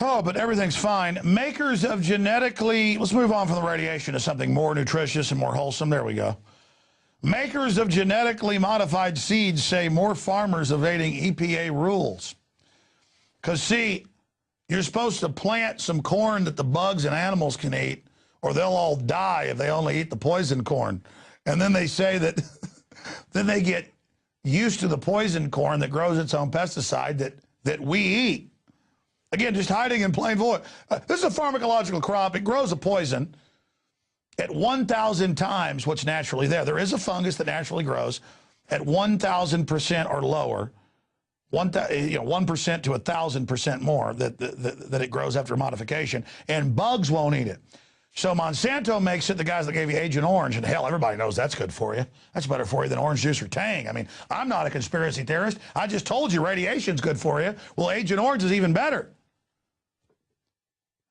Oh, but everything's fine. Makers of genetically, let's move on from the radiation to something more nutritious and more wholesome. There we go. Makers of genetically modified seeds say more farmers evading EPA rules. Because, see, you're supposed to plant some corn that the bugs and animals can eat, or they'll all die if they only eat the poison corn. And then they say that then they get used to the poison corn that grows its own pesticide that we eat. Again, just hiding in plain view. This is a pharmacological crop. It grows a poison at 1,000 times what's naturally there. There is a fungus that naturally grows at 1,000% or lower, 1% to 1,000% more that it grows after modification, and bugs won't eat it. So Monsanto makes it the guys that gave you Agent Orange, and hell, everybody knows that's good for you. That's better for you than orange juice or Tang. I mean, I'm not a conspiracy theorist. I just told you radiation's good for you. Well, Agent Orange is even better.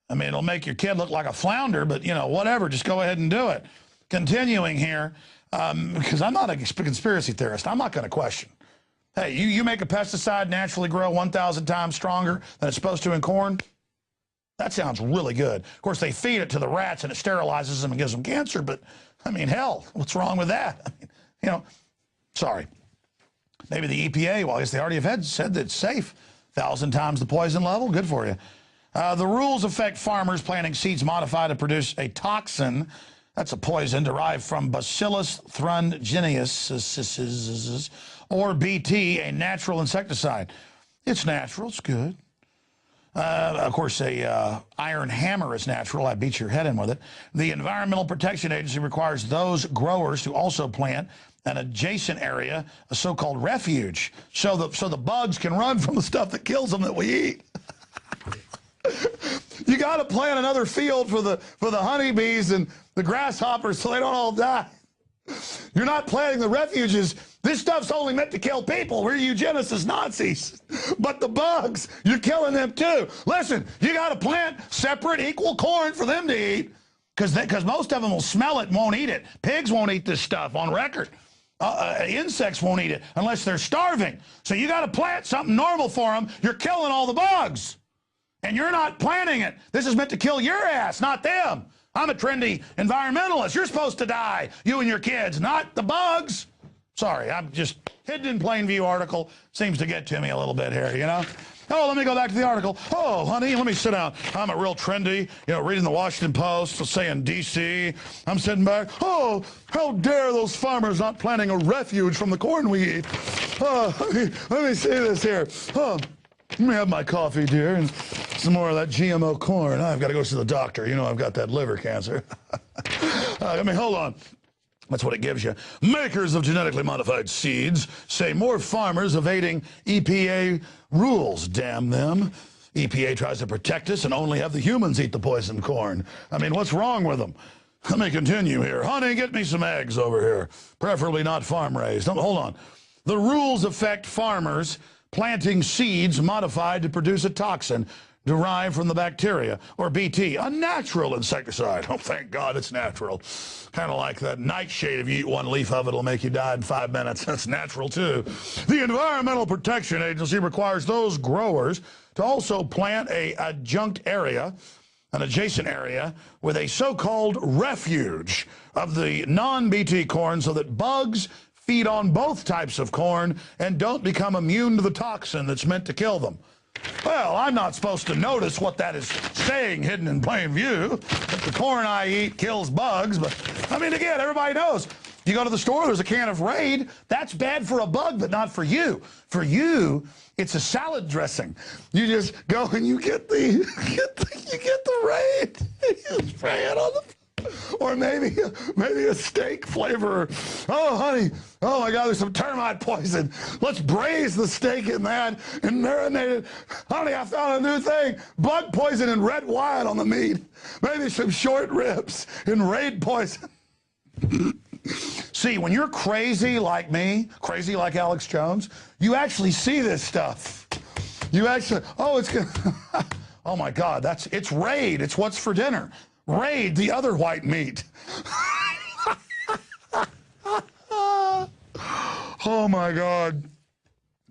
I mean, it'll make your kid look like a flounder, but, you know, whatever, just go ahead and do it. Continuing here, because I'm not a conspiracy theorist. I'm not going to question. Hey, you make a pesticide naturally grow 1,000 times stronger than it's supposed to in corn? That sounds really good. Of course, they feed it to the rats and it sterilizes them and gives them cancer, but, I mean, hell, what's wrong with that? I mean, you know, sorry. Maybe the EPA, well, I guess they already have said that it's safe. 1,000 times the poison level, good for you. The rules affect farmers planting seeds modified to produce a toxin. That's a poison derived from Bacillus thuringiensis, or BT, a natural insecticide. It's natural, it's good. Of course, a iron hammer is natural. I beat your head in with it. The Environmental Protection Agency requires those growers to also plant an adjacent area, a so-called refuge, so the bugs can run from the stuff that kills them that we eat. You got to plant another field for the honeybees and the grasshoppers so they don't all die. You're not planting the refuges. This stuff's only meant to kill people. We're eugenicist Nazis. But the bugs, you're killing them too. Listen, you got to plant separate equal corn for them to eat because most of them will smell it and won't eat it. Pigs won't eat this stuff on record. Insects won't eat it unless they're starving. So you got to plant something normal for them. You're killing all the bugs. And you're not planting it. This is meant to kill your ass, not them. I'm a trendy environmentalist. You're supposed to die, you and your kids, not the bugs. Sorry, I'm just hidden in plain view article. Seems to get to me a little bit here, you know? Oh, let me go back to the article. Oh, honey, let me sit down. I'm a real trendy, you know, reading the Washington Post, saying D.C. I'm sitting back. Oh, how dare those farmers not planting a refuge from the corn we eat. Oh, let me see this here. Oh. Let me have my coffee, dear, and some more of that GMO corn. I've got to go see the doctor. You know I've got that liver cancer. I mean, hold on. That's what it gives you. Makers of genetically modified seeds say more farmers evading EPA rules. Damn them. EPA tries to protect us and only have the humans eat the poison corn. I mean, what's wrong with them? Let me continue here. Honey, get me some eggs over here. Preferably not farm-raised. Hold on. The rules affect farmers planting seeds modified to produce a toxin derived from the bacteria, or BT, a natural insecticide. Oh, thank God it's natural. Kind of like that nightshade. If you eat one leaf of it, it'll make you die in 5 minutes. That's natural, too. The Environmental Protection Agency requires those growers to also plant an adjacent area with a so-called refuge of the non-BT corn so that bugs feed on both types of corn and don't become immune to the toxin that's meant to kill them. Well, I'm not supposed to notice what that is saying hidden in plain view, that the corn I eat kills bugs, but, I mean, again, everybody knows. You go to the store, there's a can of Raid. That's bad for a bug, but not for you. For you, it's a salad dressing. You just go and you get the Raid. You spray it on the... Or maybe a steak flavor. Oh, honey, oh my God, there's some termite poison. Let's braise the steak in that and marinate it. Honey, I found a new thing. Bug poison and red wine on the meat. Maybe some short ribs and Raid poison. See, when you're crazy like me, crazy like Alex Jones, you actually see this stuff. You actually, oh, it's good. Oh my God, it's Raid. It's what's for dinner. Raid the other white meat. Oh my God.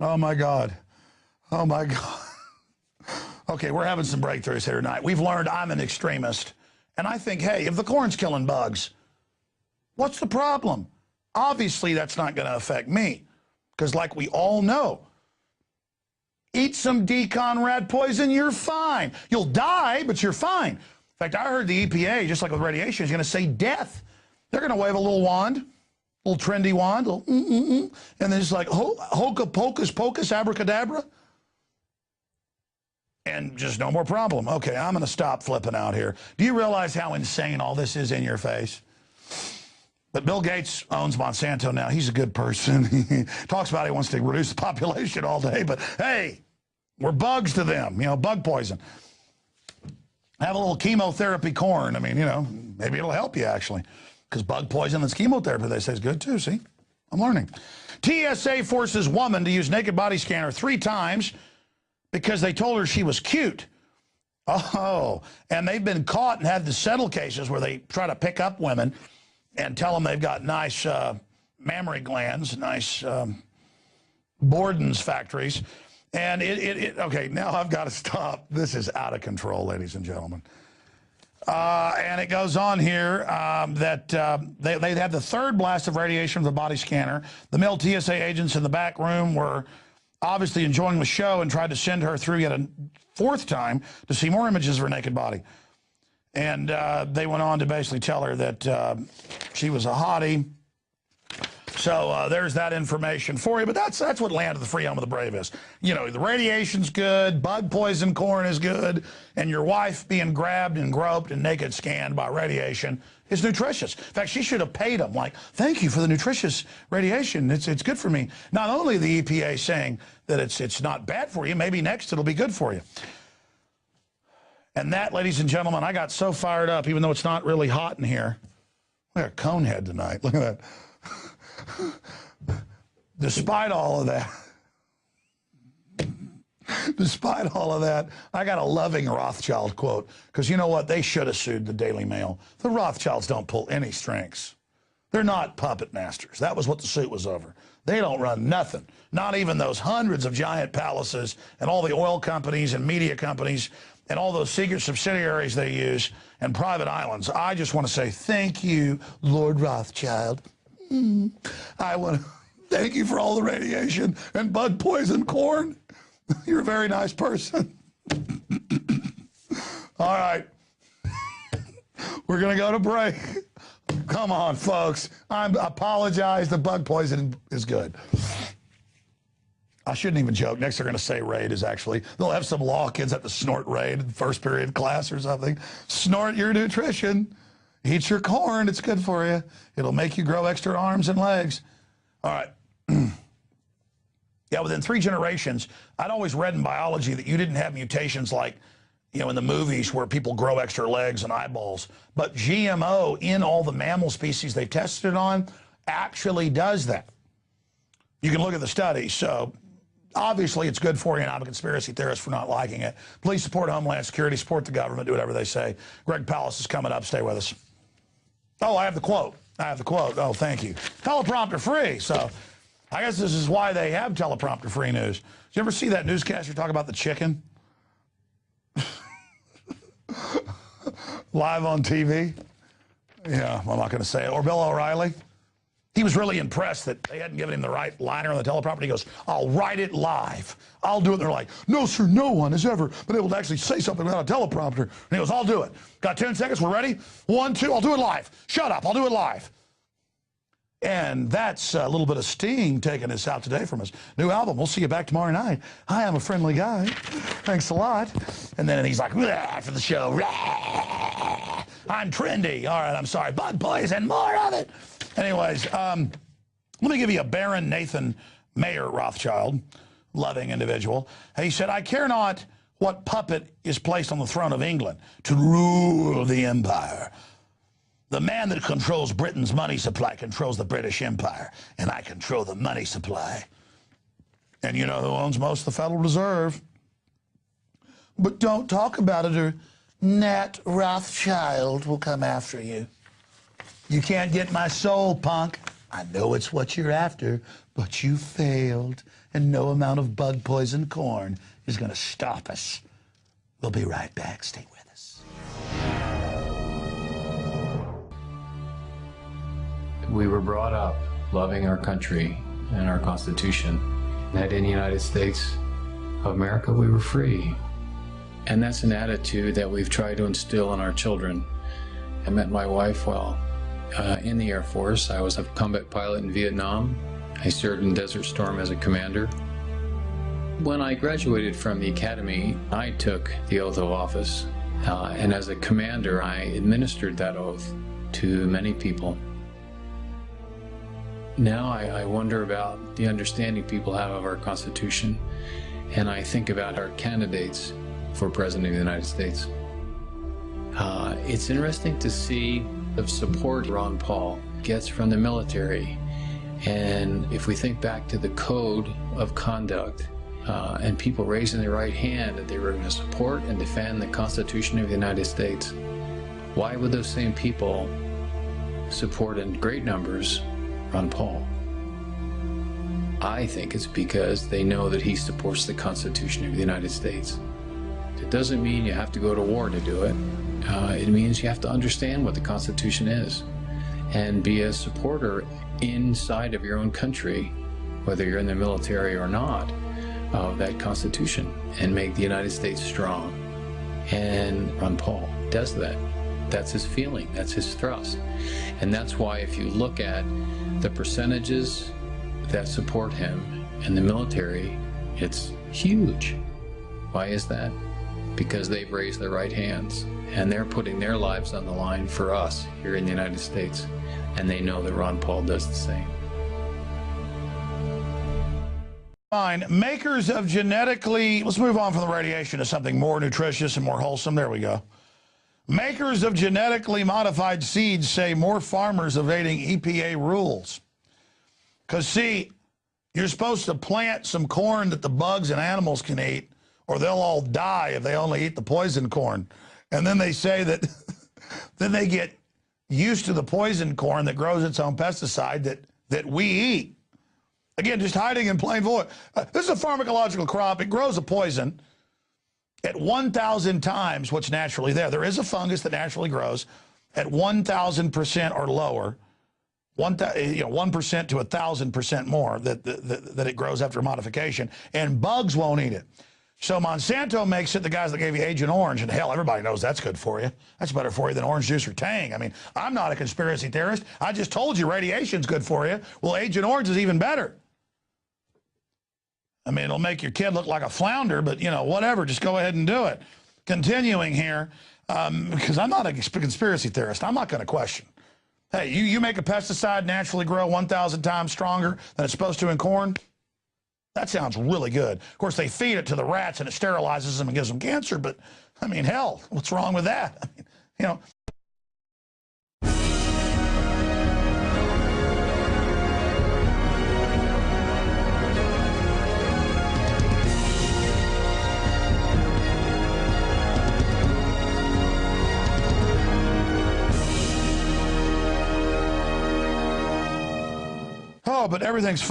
Oh my God. Oh my God. Okay, we're having some breakthroughs here tonight. We've learned I'm an extremist. And I think, hey, if the corn's killing bugs, what's the problem? Obviously, that's not going to affect me. Because like we all know, eat some D-Conrad poison, you're fine. You'll die, but you're fine. In fact, I heard the EPA, just like with radiation, is going to say death. They're going to wave a little wand, a little trendy wand, a little and then it's like hocus pocus, abracadabra. And just no more problem. Okay, I'm going to stop flipping out here. Do you realize how insane all this is in your face? But Bill Gates owns Monsanto now. He's a good person. He talks about he wants to reduce the population all day, but hey, we're bugs to them, you know, bug poison. Have a little chemotherapy corn. I mean, you know, maybe it'll help you actually. Because bug poison that's chemotherapy, they say, is good too, see? I'm learning. TSA forces woman to use naked body scanner 3 times because they told her she was cute. Oh, and they've been caught and had the settle cases where they try to pick up women and tell them they've got nice mammary glands, nice Borden's factories. And okay, now I've got to stop. This is out of control, ladies and gentlemen. And it goes on here that they had the 3rd blast of radiation from the body scanner. The male TSA agents in the back room were obviously enjoying the show and tried to send her through yet a 4th time to see more images of her naked body. And they went on to basically tell her that she was a hottie. So there's that information for you. But that's what land of the free home of the brave is. You know, the radiation's good, bug poison corn is good, and your wife being grabbed and groped and naked scanned by radiation is nutritious. In fact, she should have paid them, like, thank you for the nutritious radiation. It's good for me. Not only the EPA saying that it's not bad for you, maybe next it'll be good for you. And that, ladies and gentlemen, I got so fired up, even though it's not really hot in here. We got a cone head tonight. Look at that. Despite all of that, I got a loving Rothschild quote. Because you know what? They should have sued the Daily Mail. The Rothschilds don't pull any strings. They're not puppet masters. That was what the suit was over. They don't run nothing. Not even those hundreds of giant palaces and all the oil companies and media companies and all those secret subsidiaries they use and private islands. I just want to say thank you, Lord Rothschild. I want to thank you for all the radiation and bug poison corn. You're a very nice person. All right. We're going to go to break. Come on, folks. I apologize. The bug poison is good. I shouldn't even joke. Next, they're going to say raid is actually, they'll have some law kids have to snort raid in first period class or something. Snort your nutrition. Eat your corn. It's good for you. It'll make you grow extra arms and legs. All right. Yeah, within 3 generations, I'd always read in biology that you didn't have mutations like, you know, in the movies where people grow extra legs and eyeballs. But GMO in all the mammal species they tested it on actually does that. You can look at the studies. So obviously it's good for you, and I'm a conspiracy theorist for not liking it. Please support Homeland Security, support the government, do whatever they say. Greg Palast is coming up. Stay with us. Oh, I have the quote. Oh, thank you. Teleprompter free. So I guess this is why they have teleprompter free news. Did you ever see that newscaster talk about the chicken? Live on TV? Yeah, I'm not going to say it. Or Bill O'Reilly. He was really impressed that they hadn't given him the right liner on the teleprompter. He goes, I'll write it live. I'll do it. And they're like, no, sir, no one has ever been able to actually say something without a teleprompter. And he goes, I'll do it. Got 10 seconds. We're ready? 1, 2, I'll do it live. Shut up. I'll do it live. And that's a little bit of Sting taking us out today from his new album. We'll see you back tomorrow night. Hi, I'm a friendly guy. Thanks a lot. And then he's like, after the show, I'm trendy. All right, I'm sorry. Bug poison, more of it. Anyways, let me give you a Baron Nathan Mayer Rothschild, loving individual. He said, I care not what puppet is placed on the throne of England to rule the empire. The man that controls Britain's money supply controls the British Empire, and I control the money supply. And you know who owns most of the Federal Reserve? But don't talk about it, or Nat Rothschild will come after you. You can't get my soul, punk. I know it's what you're after, but you failed, and no amount of bug poison corn is going to stop us. We'll be right back. Stay with us. We were brought up loving our country and our Constitution. That in the United States of America, we were free. And that's an attitude that we've tried to instill in our children. I met my wife while in the Air Force. I was a combat pilot in Vietnam. I served in Desert Storm as a commander. When I graduated from the academy, I took the oath of office. And as a commander, I administered that oath to many people. Now I wonder about the understanding people have of our Constitution, and I think about our candidates for President of the United States. It's interesting to see the support Ron Paul gets from the military. And if we think back to the code of conduct and people raising their right hand that they were going to support and defend the Constitution of the United States, why would those same people support in great numbers Ron Paul? I think it's because they know that he supports the Constitution of the United States. It doesn't mean you have to go to war to do it. It means you have to understand what the Constitution is and be a supporter inside of your own country, whether you're in the military or not, of that Constitution, and make the United States strong. And Ron Paul does that. That's his feeling, that's his thrust. And that's why if you look at the percentages that support him in the military, it's huge. Why is that? Because they've raised their right hands and they're putting their lives on the line for us here in the United States. And they know that Ron Paul does the same. Fine. Makers of genetically, let's move on from the radiation to something more nutritious and more wholesome. There we go. Makers of genetically modified seeds say more farmers evading EPA rules. Because, see, you're supposed to plant some corn that the bugs and animals can eat, or they'll all die if they only eat the poison corn. And then they say that then they get used to the poison corn that grows its own pesticide that we eat. Again, just hiding in plain view. This is a pharmacological crop. It grows a poison at 1,000 times what's naturally there. There is a fungus that naturally grows at 1,000% or lower, 1% to 1,000% more that it grows after modification, and bugs won't eat it. So Monsanto makes it the guys that gave you Agent Orange, and hell, everybody knows that's good for you. That's better for you than orange juice or Tang. I mean, I'm not a conspiracy theorist. I just told you radiation's good for you. Well, Agent Orange is even better. I mean, it'll make your kid look like a flounder, but, you know, whatever, just go ahead and do it. Continuing here, because I'm not a conspiracy theorist. I'm not going to question. Hey, you make a pesticide naturally grow 1,000 times stronger than it's supposed to in corn? That sounds really good. Of course, they feed it to the rats and it sterilizes them and gives them cancer, but, I mean, hell, what's wrong with that? I mean, you know. Oh, but everything's fine.